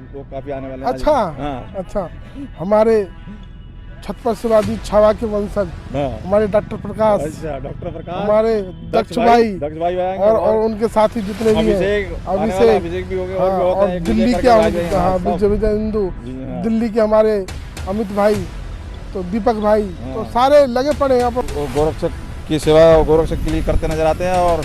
वो काफी आने वाले हैं। अच्छा हाँ अच्छा। हमारे छत्रपति शिवाजी छावा के वंशज हाँ। हमारे डॉक्टर प्रकाश, अच्छा, डॉक्टर प्रकाश, हमारे दक्ष भाई दक्ष भाई आएंगे और उनके साथी जितने भी हैं, अभिषेक आने वाला, अभिषेक, अभिषेक भी हो गए, हाँ, और भी होते और हैं, एक दिल्ली विजय के करके भाई हैं, हाँ सब। विजय हिंदू, हाँ। दिल्ली के हमारे अमित भाई, तो दीपक भाई, तो हाँ। सारे लगे पड़े हैं यहाँ पर। वो गोरक्षक की सेवा गोरक्षक के लिए करते नजर आते हैं, और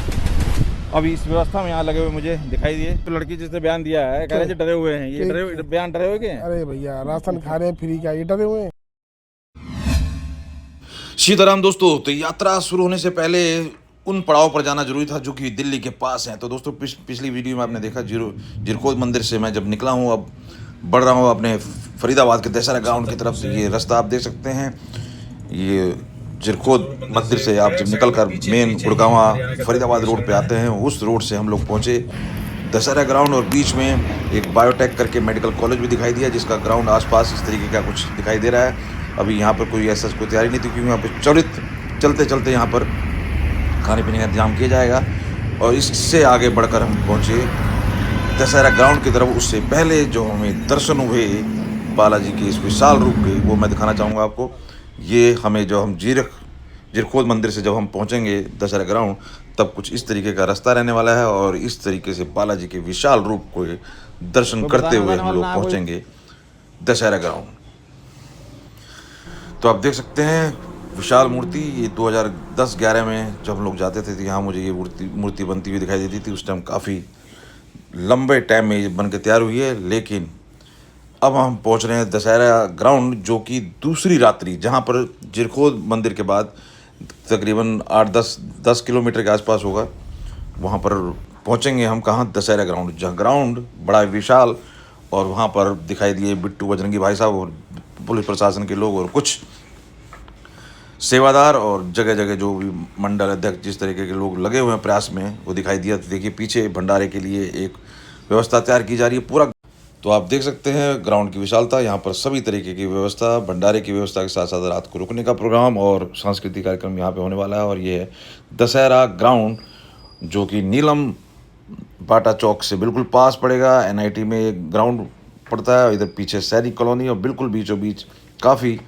अभी इस व्यवस्था में यहाँ लगे हुए मुझे दिखाई दिए। तो लड़की जिसने बयान दिया है, कह रहे हैं डरे हुए हैं, ये बयान डरे हुए क्या? अरे भैया राशन खा रहे हैं फ्री का, ये डरे हुए हैं। सीताराम दोस्तों, तो यात्रा शुरू होने से पहले उन पड़ाव पर जाना जरूरी था जो कि दिल्ली के पास हैं। तो दोस्तों पिछली वीडियो में आपने देखा जिरकोद मंदिर से मैं जब निकला हूँ, अब बढ़ रहा हूँ अपने फरीदाबाद के दशहरा ग्राउंड की तरफ। ये रास्ता आप देख सकते हैं, ये जिरकोद मंदिर से आप जब निकल कर मेन गुड़गांवा फरीदाबाद रोड पे आते हैं, उस रोड से हम लोग पहुँचे दशहरा ग्राउंड, और बीच में एक बायोटेक करके मेडिकल कॉलेज भी दिखाई दिया, जिसका ग्राउंड आसपास इस तरीके का कुछ दिखाई दे रहा है। अभी यहाँ पर कोई ऐसा कोई तैयारी नहीं थी, क्योंकि यहाँ पर चलते चलते यहाँ पर खाने पीने का इंतजाम किया जाएगा। और इससे आगे बढ़कर हम पहुँचे दशहरा ग्राउंड की तरफ। उससे पहले जो हमें दर्शन हुए बालाजी के इस विशाल रूप के, वो मैं दिखाना चाहूँगा आपको। ये हमें जो हम जिरकोद मंदिर से जब हम पहुँचेंगे दशहरा ग्राउंड, तब कुछ इस तरीके का रास्ता रहने वाला है, और इस तरीके से बालाजी के विशाल रूप को दर्शन करते हुए हम लोग पहुँचेंगे दशहरा ग्राउंड। तो आप देख सकते हैं विशाल मूर्ति। ये 2010-11 में जब हम लोग जाते थे तो यहाँ मुझे ये मूर्ति बनती हुई दिखाई देती थी। उस टाइम काफ़ी लंबे टाइम में ये बन के तैयार हुई है। लेकिन अब हम पहुँच रहे हैं दशहरा ग्राउंड, जो कि दूसरी रात्रि, जहाँ पर जिरकोद मंदिर के बाद तकरीबन 8-10 किलोमीटर के आसपास होगा, वहाँ पर पहुँचेंगे हम। कहाँ? दशहरा ग्राउंड, जहाँ ग्राउंड बड़ा विशाल, और वहाँ पर दिखाई दिए बिट्टू बजरंगी भाई साहब और पुलिस प्रशासन के लोग और कुछ सेवादार, और जगह जगह जो भी मंडल अध्यक्ष जिस तरीके के लोग लगे हुए हैं प्रयास में, वो दिखाई दिया। तो देखिए पीछे भंडारे के लिए एक व्यवस्था तैयार की जा रही है पूरा। तो आप देख सकते हैं ग्राउंड की विशालता। यहाँ पर सभी तरीके की व्यवस्था, भंडारे की व्यवस्था के साथ साथ रात को रुकने का प्रोग्राम और सांस्कृतिक कार्यक्रम यहाँ पे होने वाला है। और ये है दशहरा ग्राउंड, जो कि नीलम बाटा चौक से बिल्कुल पास पड़ेगा। NIT में एक ग्राउंड पड़ता है, इधर पीछे सैनिक कॉलोनी, और बिल्कुल बीचों बीच काफ़ी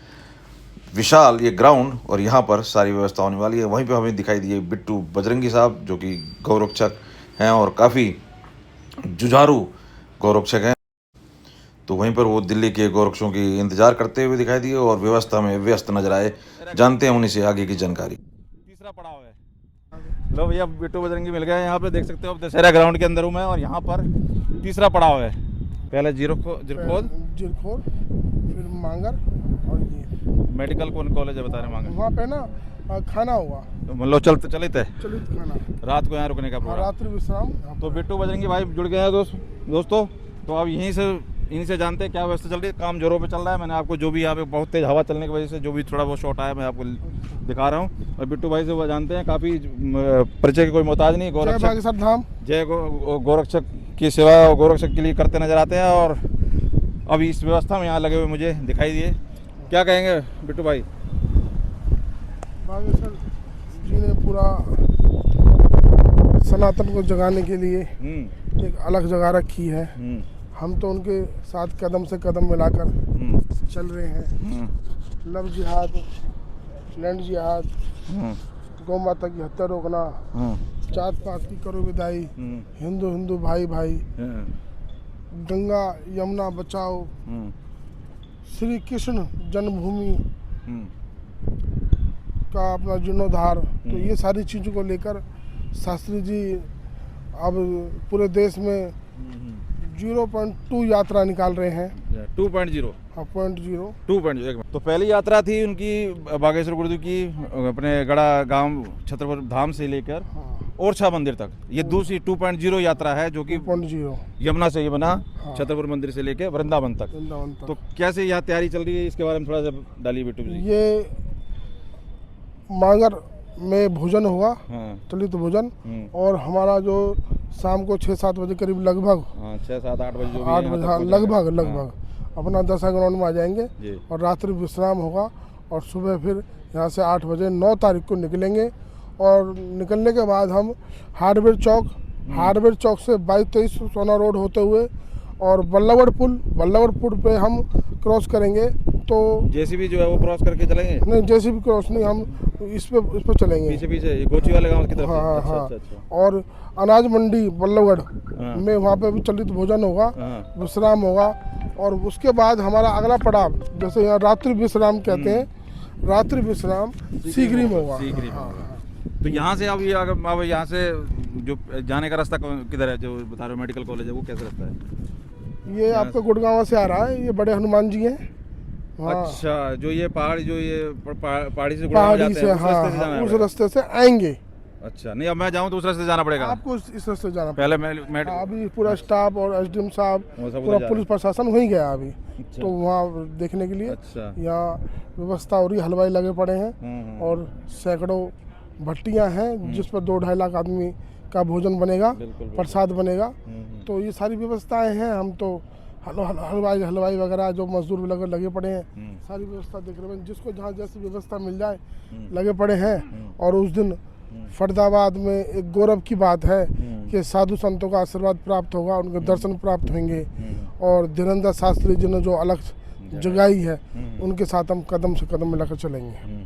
विशाल ये ग्राउंड, और यहाँ पर सारी व्यवस्था होने वाली है। वहीं पे हमें दिखाई दिए बिट्टू बजरंगी साहब, जो कि गौरक्षक हैं और काफ़ी जुझारू गौरक्षक हैं। तो वहीं पर वो दिल्ली के गौरक्षकों की इंतजार करते हुए दिखाई दिए और व्यवस्था में व्यस्त नजर आए। जानते हैं उन्हीं से आगे की जानकारी। तीसरा पड़ाव है। लो भैया, बिट्टू बजरंगी मिल गए। यहाँ पे देख सकते हो आप दशहरा ग्राउंड के अंदर हूँ मैं, और यहाँ पर तीसरा पड़ाव है। पहले जिरकोद, फिर मांगर, और ये मेडिकल कौन कॉलेज है बता रहे मांगर, वहाँ पे ना खाना हुआ, तो मतलब चले थे खाना, रात को यहाँ रुकने का प्रोग्राम, रात्रि विश्राम। तो बिट्टू बजरंगी भाई जुड़ गए हैं दोस्तों। तो अब इन्हीं से जानते हैं क्या व्यवस्था चल रही है। काम जोरों पे चल रहा है। मैंने आपको जो भी यहाँ पे बहुत तेज हवा चलने की वजह से जो भी थोड़ा बहुत शॉट आया, मैं आपको दिखा रहा हूँ। और बिट्टू भाई से वो जानते हैं, काफ़ी परिचय की कोई मोहताज नहीं। गोरक्षक धाम, जय गोरक्षक की सेवा गोरक्षक के लिए करते नजर आते हैं, और अभी इस व्यवस्था में यहाँ लगे हुए मुझे दिखाई दिए। क्या कहेंगे बिट्टू भाई? बागेश्वर जी ने पूरा सनातन को जगाने के लिए एक अलग जगह रखी है। हम तो उनके साथ कदम से कदम मिलाकर चल रहे हैं। लव जिहाद, लैंड जिहाद, गौ माता की हत्या रोकना, जात पात की करो विदाई, हिंदू हिंदू भाई भाई, गंगा यमुना बचाओ, श्री कृष्ण जन्मभूमि का अपना जीर्णोद्धार। तो ये सारी चीज़ों को लेकर शास्त्री जी अब पूरे देश में 0.2 यात्रा निकाल रहे हैं। 2.0 2.0। तो पहली यात्रा थी उनकी बागेश्वर गुरुदेव की, अपने गड़ा गांव छत्रपति धाम से लेकर ओरछा मंदिर तक। ये दूसरी 2.0 यात्रा है, जो कि 2.0 यमुना से ये बना, छत्रपुर मंदिर से लेकर वृंदावन तक। तो कैसे यहाँ तैयारी चल रही है, इसके बारे में थोड़ा सा डालिए बिट्टू जी। ये मांगर में भोजन हुआ, चलित भोजन, और हमारा जो शाम को 6-7 बजे करीब लगभग, 6-7-8 बजे, 8 बजे लगभग अपना दशहरा ग्राउंड में आ जाएंगे, और रात्रि विश्राम होगा। और सुबह फिर यहाँ से 8 बजे 9 तारीख को निकलेंगे। और निकलने के बाद हम हार्डवेयर चौक से 22-23 सोना रोड होते हुए और बल्लभगढ़ पुल पे हम क्रॉस करेंगे तो जेसीबी जो है वो क्रॉस करके चलेंगे? नहीं, जैसे भी क्रॉस नहीं, हम इस पे चलेंगे पीछे ये गोची वाले गांव की तरफ से? हाँ अच्छा, हाँ। अच्छा, अच्छा। और अनाज मंडी बल्लभगढ़ हाँ। में वहाँ पे भी चलित भोजन होगा, हाँ। विश्राम होगा। और उसके बाद हमारा अगला पड़ाव, जैसे यहाँ रात्रि विश्राम कहते हैं, रात्रि विश्राम सीगरी में होगा। सीगरी में हाँ, होगा। हाँ। तो यहाँ से अब यहाँ से जो जाने का रास्ता किधर है? जो बता रहे हो मेडिकल कॉलेज है, वो कैसे रास्ता है? ये आपका गुड़गांव से आ रहा है, ये बड़े हनुमान जी हैं। हाँ। अच्छा, जो ये पहाड़ी पहाड़ी से गुड़गांव पहाड़ी जाते से, हैं, उस हाँ रास्ते से जाना हाँ, है उस पड़ेगा? रास्ते से आएंगे। अच्छा, नहीं अब मैं जाऊँ तो उस रास्ते से जाना पड़ेगा? आपको इस रास्ते से जाना पहले मैं हाँ, अभी पूरा स्टाफ और एसडीएम साहब, वो सब पूरा उधर जा पुलिस प्रशासन वहीं गया अभी, अच्छा। तो वहाँ देखने के लिए अच्छा। यहाँ व्यवस्था हो रही, हलवाई लगे पड़े हैं हम्म। और सैकड़ों भट्टियाँ हैं जिस पर 2-2.5 लाख आदमी का भोजन बनेगा, बिल्कुल। प्रसाद बनेगा। हम्म। तो ये सारी व्यवस्थाएं हैं। हम तो हलवाई वगैरह जो मजदूर लगे पड़े हैं, सारी व्यवस्था देख रहे हैं, जिसको जहाँ जैसी व्यवस्था मिल जाए लगे पड़े हैं। और उस दिन फरीदाबाद में एक गौरव की बात है कि साधु संतों का आशीर्वाद प्राप्त होगा, उनके दर्शन प्राप्त होंगे। और धीरेन्द्र शास्त्री जी ने जो अलग जगाई है, उनके साथ हम कदम से कदम मिलाकर चलेंगे।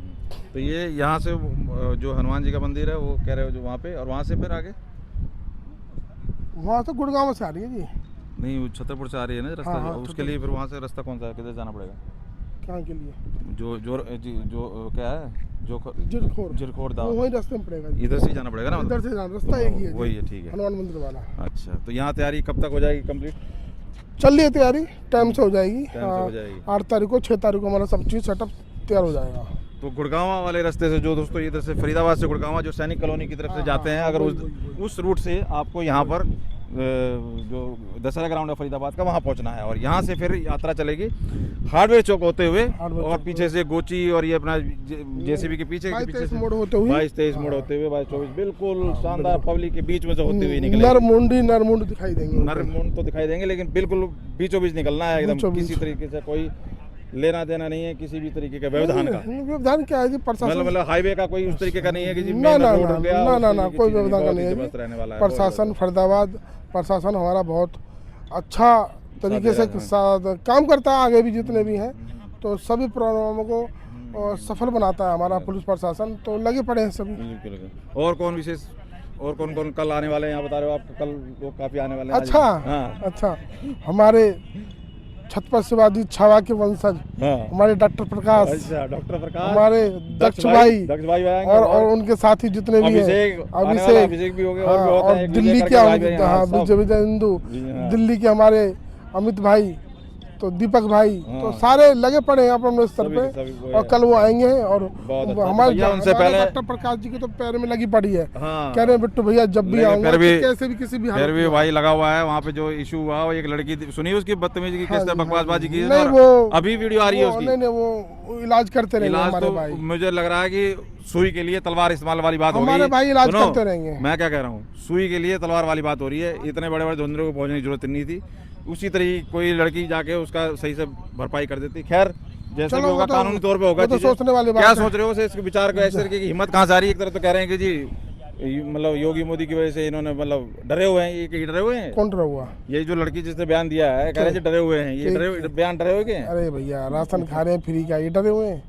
तो ये यहाँ से जो हनुमान जी का मंदिर है वो कह रहे हो जो वहाँ पे, और वहाँ से फिर आगे? वहाँ से गुड़गांव से आ रही है जी। नहीं, वो छतरपुर से आ रही है ना रास्ता? हाँ, उसके लिए फिर वहाँ से रास्ता कौन सा है, किधर जाना पड़ेगा? कहाँ के लिए? जो क्या है, जिरखोर दाव, वही रास्ते में पड़ेगा जी। इधर से ही जाना पड़ेगा ना? इधर से जाना, रास्ता एक ही है जी, वही है, ठीक है। हनुमान मंदिर वाला। अच्छा, तो यहाँ तैयारी कब तक हो जाएगी कंप्लीट? चल रही है तैयारी, टाइम से हो जाएगी। टाइम से हो जाएगी। 8 तारीख को 6 तारीख को हमारा सब चीज़ सेटअप तैयार हो जाएगा। तो गुड़गांव वाले रास्ते से जो दोस्तों इधर से फरीदाबाद से गुड़गांव जो सैनिक कॉलोनी की तरफ से जाते हैं, अगर उस रूट से आपको यहाँ पर जो दशहरा ग्राउंड है फरीदाबाद का, वहाँ पहुँचना है। और यहाँ से फिर यात्रा चलेगी हार्डवेयर चौक होते हुए, और पीछे से गोची और ये अपना जेसीबी के पीछे 22-23 मोड़ होते हुए, 22-23 मोड़ होते हुए 22-24 बिल्कुल शानदार पब्लिक के बीच में से होते हुए निकले। नरमुंड दिखाई देंगे, नरमुंड तो दिखाई देंगे, लेकिन बिल्कुल बीचों बीच निकलना है एकदम, किसी तरीके से कोई लेना देना नहीं है किसी भी तरीके का व्यवधान का। व्यवधान क्या है जी? प्रशासन मतलब हाईवे का कोई उस तरीके का नहीं है कि जी ना मेन रोड हो गया, ना उस तरीके की कोई चीज़ व्यवधान का बहुत नहीं ही है जबरदस्त जी। रहने वाला है। प्रशासन फरीदाबाद प्रशासन हमारा बहुत अच्छा तरीके से काम करता है, आगे भी जितने भी हैं, तो सभी प्रोग्रामों को सफल बनाता है हमारा पुलिस प्रशासन, तो लगे पड़े हैं सभी। बिल्कुल। और कौन विशेष, और कौन कौन कल आने वाले हैं यहाँ बता रहे हो आप? कल लोग काफी आने वाले हैं। अच्छा, हाँ। अच्छा, हमारे छत्रपति शिवाजी छावा के वंशज, हाँ। हमारे डॉक्टर प्रकाश, अच्छा, डॉक्टर प्रकाश, हमारे दक्ष भाई आएंगे, और उनके साथी जितने भी हैं, अभिषेक भी हो गए, और दिल्ली के विजय हिंदू, दिल्ली के हमारे अमित भाई, तो दीपक भाई, तो सारे लगे पड़े हैं अपने स्तर पे। और कल वो आएंगे। और हमारे उनसे पहले डॉक्टर प्रकाश जी के तो पैर में लगी पड़ी है, हाँ। कह रहे हैं बिट्टू भैया जब भी आऊंगा कैसे भी किसी भी फिर भी भाई लगा हुआ है वहाँ पे। जो इशू हुआ वो एक लड़की सुनी उसकी बदतमीजी की, किस तरह बकवासबाजी की, नहीं वो अभी वीडियो आ रही है उसकी। नहीं वो इलाज करते रहेंगे हमारे भाई। मुझे लग रहा है कि सुई के लिए तलवार इस्तेमाल वाली बात हो गई। हमारे भाई इलाज करते रहेंगे। मैं क्या कह रहा हूँ, सुई के लिए तलवार वाली बात हो रही है। इतने बड़े बड़े धुंधलों को पहुंचने की जरूरत नहीं थी। उसी तरह कोई लड़की जाके उसका सही से भरपाई कर देती। खैर जैसे भी होगा कानूनी तौर पे होगा। तो सोचने वाली बात क्या है। सोच रहे हो इसके विचार को, ऐसे तरीके की हिम्मत कहाँ से आ रही है? एक तरफ तो कह रहे हैं कि जी मतलब योगी मोदी की वजह से इन्होंने मतलब डरे हुए हैं। ये डरे हुए हैं? कौन डरा हुआ? ये जो लड़की जिसने बयान दिया है, कह रहे हैं डरे हुए हैं। ये बयान डरे हुए क्या? अरे भैया राशन खा रहे हैं फ्री का, ये डरे हुए हैं?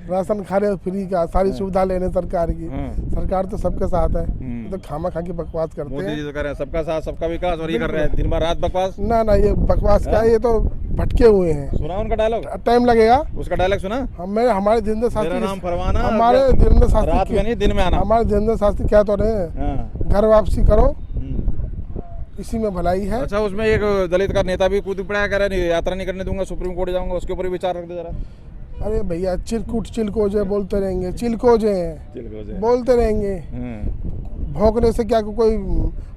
राशन खा रहे हैं फ्री का, सारी सुविधा लेने सरकार की। सरकार तो सबके साथ है, तो खामा खा के बकवास करते मोदी हैं। जी तो कह रहे हैं सबका साथ सबका विकास, और ये कर रहे हैं दिन भर रात बकवास। ना ये बकवास क्या है, ये तो भटके हुए हैं। सुना उनका डायलॉग? टाइम लगेगा। उसका डायलॉग सुना? हमारे धीरेन्द्र शास्त्री, मेरा नाम फरमाना, हमारे धीरेन्द्र शास्त्री रात में नहीं दिन में आना। हमारे धीरेन्द्र शास्त्री क्या तो रहे हैं, घर वापसी करो, इसी में भलाई है। अच्छा, उसमें एक दलित का नेता भी कूद पड़ा, कह रहा है यात्रा नहीं करने दूंगा, सुप्रीम कोर्ट जाऊंगा। उसके ऊपर विचार रख दे जरा। अरे भैया चिलकोजे बोलते रहेंगे, चिलकोजे बोलते रहेंगे। भौंकने से क्या कोई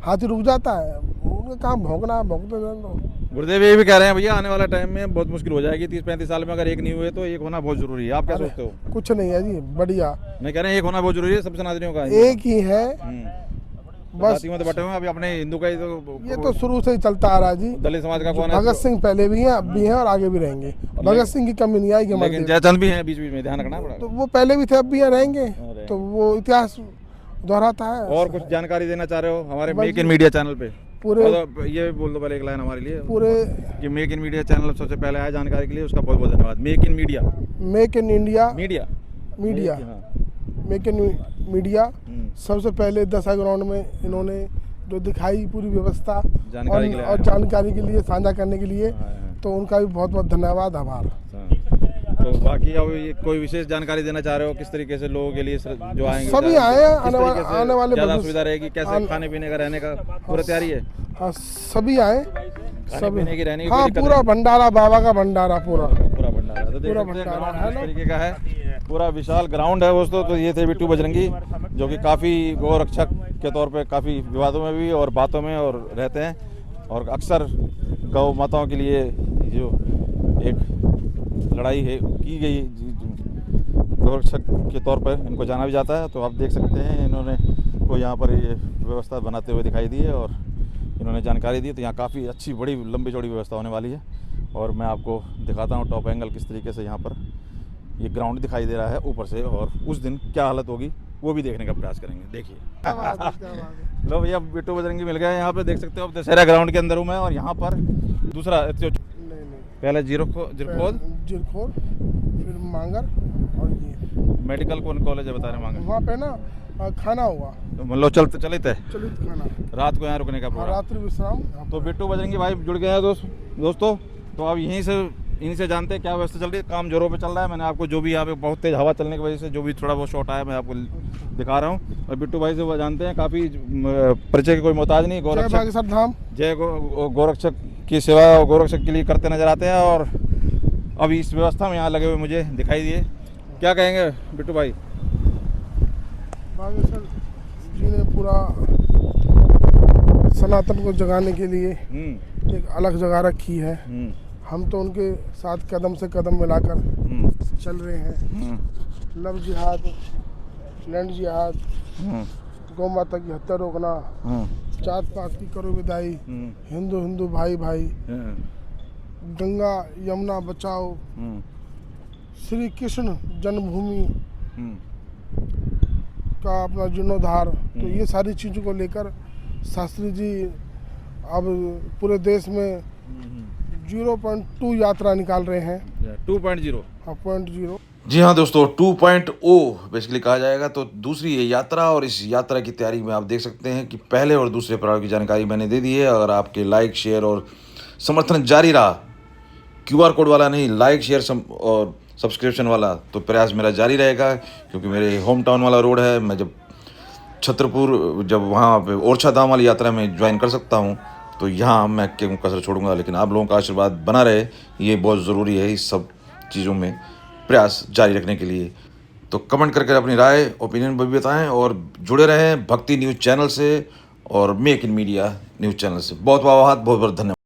हाथी रुक जाता है? उनका काम भौंकना, भौंकते रहना। गुरुदेव ये भी कह रहे हैं भैया आने वाला टाइम में बहुत मुश्किल हो जाएगी। 30-35 साल में अगर एक नहीं हुए तो एक होना बहुत जरूरी है। आप क्या सोचते हो? कुछ नहीं है जी, बढ़िया। मैं कह रहे हैं एक होना बहुत जरूरी है सबसे नागरिकों का। एक ही है बस। में तो बटे हुए अभी अपने हिंदू का ये तो शुरू से ही चलता आ रहा है जी। दलित समाज का कौन है? भगत सिंह पहले भी हैं, अब भी हैं और आगे भी रहेंगे। भगत सिंह की कमी नहीं आएगी हमारे। लेकिन जयचंद भी हैं बीच बीच में, ध्यान रखना पड़ेगा। तो वो पहले भी थे, अब भी रहेंगे, तो वो इतिहास दोहराता है। और कुछ जानकारी देना चाह रहे हो हमारे मेक इन मीडिया चैनल पे? पूरे ये बोल दो पहले एक लाइन हमारे लिए पूरे कि मेक इन मीडिया चैनल सबसे पहले आया जानकारी के लिए, उसका बहुत बहुत धन्यवाद। Make in media make in India media media हाँ। मेक इन मीडिया हम्म। सबसे पहले दशा ग्राउंड में इन्होंने जो दिखाई पूरी व्यवस्था जानकारी के लिए और जानकारी के लिए साझा करने के लिए, हाँ, हाँ। तो उनका भी बहुत बहुत धन्यवाद, आभार। हाँ। तो बाकी अब ये कोई विशेष जानकारी देना चाह रहे हो किस तरीके से लोगों के लिए जो आएंगे सभी किस आए हैं, तरीके से आने वाले ज़्यादा भविष्य- सुविधा रहेगी, कैसे खाने पीने का रहने का पूरा तैयारी है, हाँ सभी आए, खाने पीने की रहने की कोई हाँ दिक्कत पूरा भंडारा, बाबा का भंडारा पूरा। पूरा भंडारा। तो देख पूरा सकते हैं भंडारा ग्राउंड है किस ना। तरीके का है, पूरा विशाल ग्राउंड है दोस्तों। तो ये थे बिट्टू बजरंगी, जो कि काफ़ी गौ रक्षक के तौर पे काफ़ी विवादों में भी और बातों में और रहते हैं, और अक्सर गौ माताओं के लिए जो एक लड़ाई है की गई गौ रक्षक के तौर पर इनको जाना भी जाता है। तो आप देख सकते हैं इन्होंने को यहाँ पर ये व्यवस्था बनाते हुए दिखाई दी है और इन्होंने जानकारी दी। तो यहाँ काफ़ी अच्छी बड़ी लंबी चौड़ी व्यवस्था होने वाली है, और मैं आपको दिखाता हूँ टॉप एंगल किस तरीके से यहाँ पर ये ग्राउंड दिखाई दे रहा है ऊपर से, और उस दिन क्या हालत होगी वो भी देखने का प्रयास करेंगे। देखिए लो भैया, बिट्टू बजरंगी मिल गए यहाँ पे, देख सकते हो। अब दशहरा ग्राउंड के अंदर हूँ मैं, और यहाँ पर दूसरा नहीं पहले जिरखोद जिरखोर, फिर मांगर, और ये मेडिकल कौन कॉलेज है बता रहे मांगे, वहाँ पे ना खाना हुआ, तो मतलब चलते चले थे चलित खाना, रात को यहाँ रुकने का प्रोग्राम। रात्रि विश्राम। तो बिट्टू बजरंगी भाई जुड़ गए हैं दोस्तों। तो आप इन्हीं से जानते हैं क्या व्यवस्था चल रही है। काम जोरों पे चल रहा है। मैंने आपको जो भी यहाँ पे बहुत तेज़ हवा चलने की वजह से जो भी थोड़ा बहुत शॉट आया मैं आपको दिखा रहा हूँ। और बिट्टू भाई से वो जानते हैं, काफ़ी परिचय की कोई मोहताज नहीं, जय गौरक्षक बागेश्वर धाम। जय गौरक्षक की सेवा और गौरक्षक के लिए करते नजर आते हैं, और अभी इस व्यवस्था में यहाँ लगे हुए मुझे दिखाई दिए। क्या कहेंगे बिट्टू भाई? बागेश्वर जी ने पूरा सनातन को जगाने के लिए एक अलग जगह रखी है। हम तो उनके साथ कदम से कदम मिलाकर चल रहे हैं। लव जिहाद, लैंड जिहाद, गौ माता की हत्या रोकना, जात पात की करो विदाई, हिंदू हिंदू भाई भाई, गंगा यमुना बचाओ, श्री कृष्ण जन्मभूमि का अपना जीर्णोद्धार। तो ये सारी चीज़ों को लेकर शास्त्री जी अब पूरे देश में 0.2 यात्रा निकाल रहे हैं। 2.0 हाँ 0.0। जी हाँ दोस्तों, 2.0 बेसिकली कहा जाएगा। तो दूसरी ये यात्रा, और इस यात्रा की तैयारी में आप देख सकते हैं कि पहले और दूसरे पड़ाव की जानकारी मैंने दे दी है। अगर आपके लाइक शेयर और समर्थन जारी रहा, QR कोड वाला नहीं, लाइक शेयर और सब्सक्रिप्शन वाला, तो प्रयास मेरा जारी रहेगा। क्योंकि मेरे होम टाउन वाला रोड है, मैं जब छतरपुर जब वहाँ पे ओरछा धाम वाली यात्रा में ज्वाइन कर सकता हूँ, तो यहाँ मैं क्यों कसर छोड़ूंगा। लेकिन आप लोगों का आशीर्वाद बना रहे, ये बहुत ज़रूरी है इस सब चीज़ों में प्रयास जारी रखने के लिए। तो कमेंट करके अपनी राय ओपिनियन भी बताएं, और जुड़े रहें भक्ति न्यूज़ चैनल से और make in media news channel से। बहुत बहुत धन्यवाद।